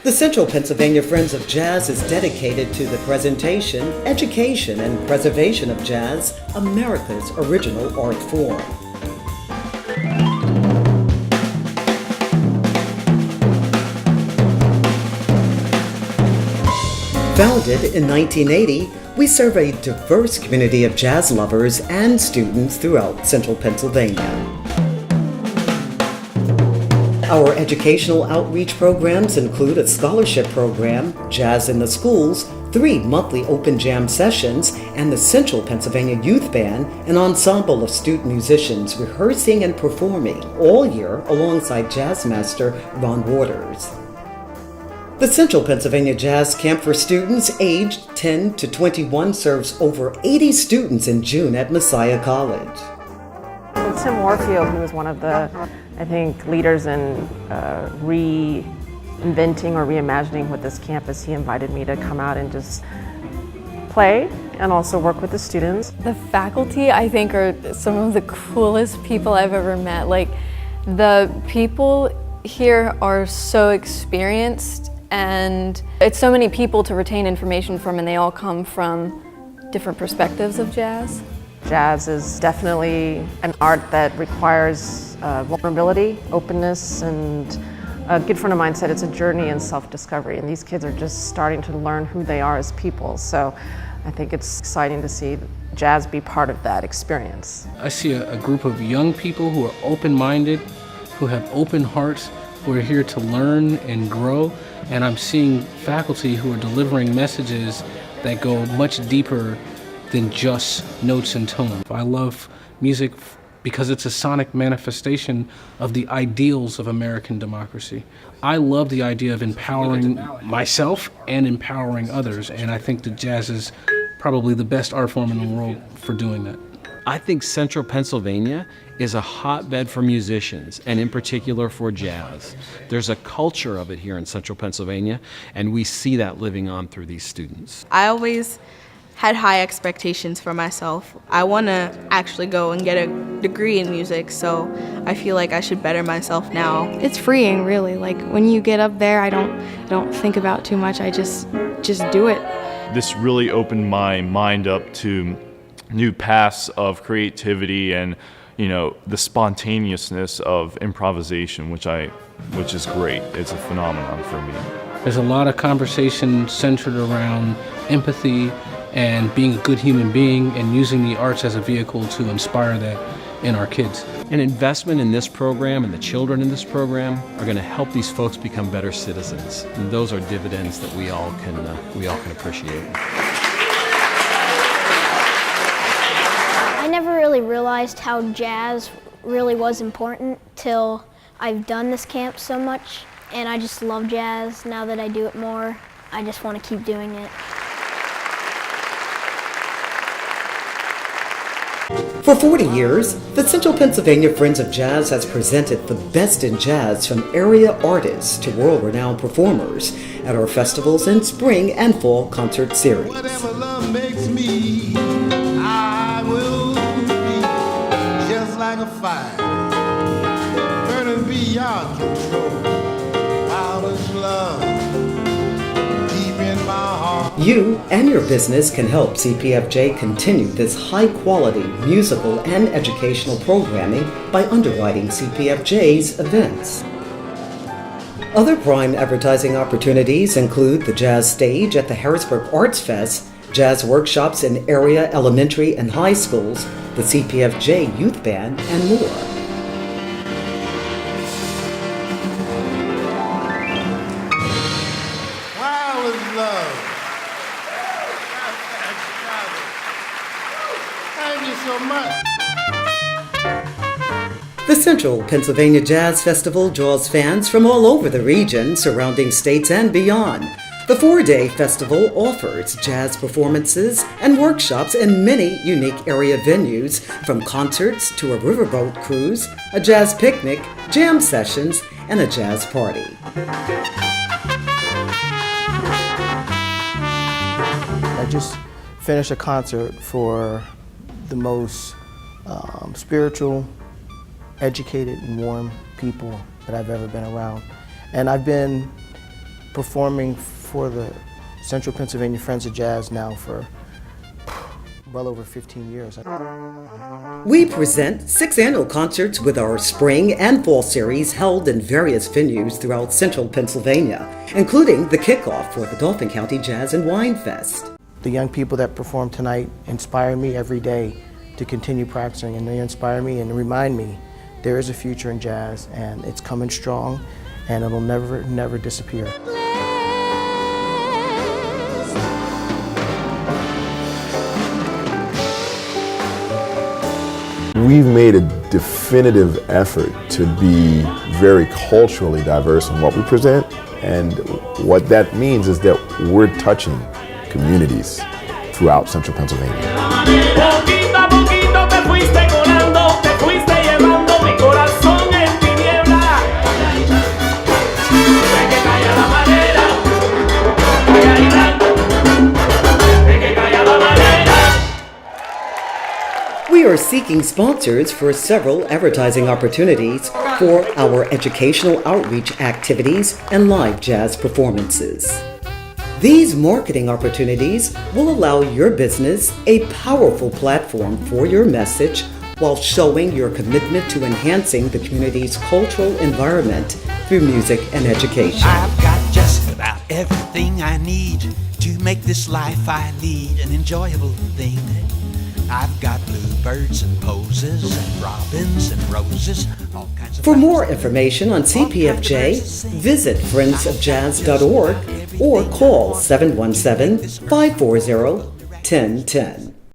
The Central Pennsylvania Friends of Jazz is dedicated to the presentation, education, and preservation of jazz, America's original art form. Founded in 1980, we serve a diverse community of jazz lovers and students throughout Central Pennsylvania. Our educational outreach programs include a scholarship program, Jazz in the Schools, 3 monthly open jam sessions, and the Central Pennsylvania Youth Band, an ensemble of student musicians rehearsing and performing all year alongside jazz master Ron Waters. The Central Pennsylvania Jazz Camp for students aged 10 to 21 serves over 80 students in June at Messiah College. Tim Warfield, who was one of the, I think, leaders in reinventing or reimagining what this campus, he invited me to come out and just play and also work with the students. The faculty, I think, are some of the coolest people I've ever met. Like, the people here are so experienced, and it's so many people to retain information from, and they all come from different perspectives of jazz. Jazz is definitely an art that requires vulnerability, openness, and a good friend of mine said it's a journey in self-discovery, and these kids are just starting to learn who they are as people. So I think it's exciting to see jazz be part of that experience. I see a group of young people who are open-minded, who have open hearts, who are here to learn and grow, and I'm seeing faculty who are delivering messages that go much deeper than just notes and tone. I love music because it's a sonic manifestation of the ideals of American democracy. I love the idea of empowering myself and empowering others, and I think that jazz is probably the best art form in the world for doing that. I think Central Pennsylvania is a hotbed for musicians, and in particular for jazz. There's a culture of it here in Central Pennsylvania, and we see that living on through these students. I always had high expectations for myself. I want to actually go and get a degree in music, so I feel like I should better myself now. It's freeing, really. Like, when you get up there, I don't think about too much. I just do it. This really opened my mind up to new paths of creativity and, you know, the spontaneousness of improvisation, which is great. It's a phenomenon for me. There's a lot of conversation centered around empathy and being a good human being and using the arts as a vehicle to inspire that in our kids. An investment in this program and the children in this program are going to help these folks become better citizens. And those are dividends that we all can appreciate. I never really realized how jazz really was important till I've done this camp so much, and I just love jazz. Now that I do it more, I just want to keep doing it. For 40 years, the Central Pennsylvania Friends of Jazz has presented the best in jazz from area artists to world-renowned performers at our festivals and spring and fall concert series. Whatever love makes me, I will be just like a fire, burning beyond control. How does love deep in my heart? You and your business can help CPFJ continue this high-quality musical and educational programming by underwriting CPFJ's events. Other prime advertising opportunities include the Jazz Stage at the Harrisburg Arts Fest, jazz workshops in area elementary and high schools, the CPFJ Youth Band, and more. Wild is love. Thank you so much. The Central Pennsylvania Jazz Festival draws fans from all over the region, surrounding states and beyond. The 4-day festival offers jazz performances and workshops in many unique area venues, from concerts to a riverboat cruise, a jazz picnic, jam sessions, and a jazz party. I just finished a concert for the most spiritual, educated, and warm people that I've ever been around. And I've been performing for the Central Pennsylvania Friends of Jazz now for well over 15 years. We present 6 annual concerts with our spring and fall series held in various venues throughout Central Pennsylvania, including the kickoff for the Dauphin County Jazz and Wine Fest. The young people that perform tonight inspire me every day to continue practicing, and they inspire me and remind me there is a future in jazz, and it's coming strong, and it'll never disappear. We've made a definitive effort to be very culturally diverse in what we present, and what that means is that we're touching communities throughout Central Pennsylvania. We are seeking sponsors for several advertising opportunities for our educational outreach activities and live jazz performances. These marketing opportunities will allow your business a powerful platform for your message while showing your commitment to enhancing the community's cultural environment through music and education. I've got just about everything I need to make this life I lead an enjoyable thing. I've got bluebirds and posies and robins and roses, all kinds of... For more information on CPFJ, visit friendsofjazz.org or call 717-540-1010.